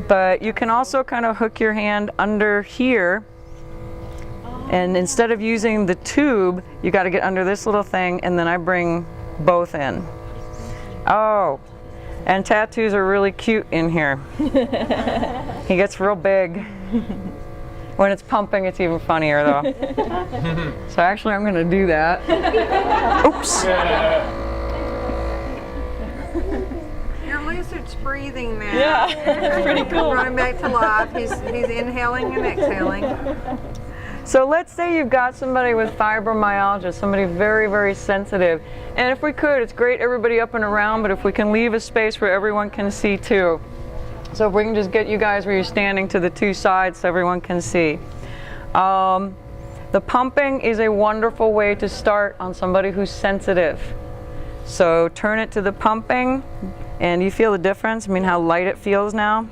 But you can also kind of hook your hand under here, and instead of using the tube, you got to get under this little thing, and then I bring both in. Oh, and tattoos are really cute in here. He gets real big. When it's pumping, it's even funnier though. So actually I'm going to do that. Oops. Your lizard's breathing now. Yeah, it's pretty cool. Running back to life. He's inhaling and exhaling. So let's say you've got somebody with fibromyalgia, somebody very, very sensitive. And if we could, it's great everybody up and around, but if we can leave a space where everyone can see too. So if we can just get you guys where you're standing to the two sides so everyone can see. The pumping is a wonderful way to start on somebody who's sensitive. So turn it to the pumping, and you feel the difference? I mean, how light it feels now?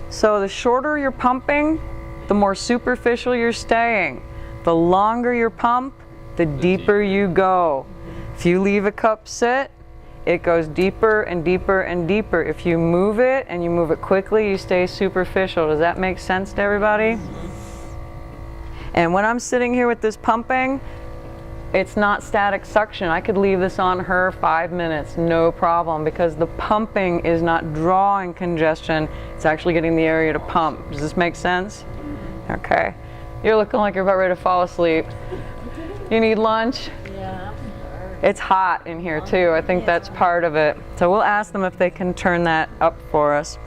So the shorter you're pumping, the more superficial you're staying. The longer your pump, the deeper you go. If you leave a cup sit, it goes deeper and deeper and deeper. If you move it, and you move it quickly, you stay superficial. Does that make sense to everybody? And when I'm sitting here with this pumping, it's not static suction. I could leave this on her 5 minutes, no problem, because the pumping is not drawing congestion. It's actually getting the area to pump. Does this make sense? Okay. You're looking like you're about ready to fall asleep. You need lunch? Yeah. It's hot in here too. I think that's part of it. So we'll ask them if they can turn that up for us.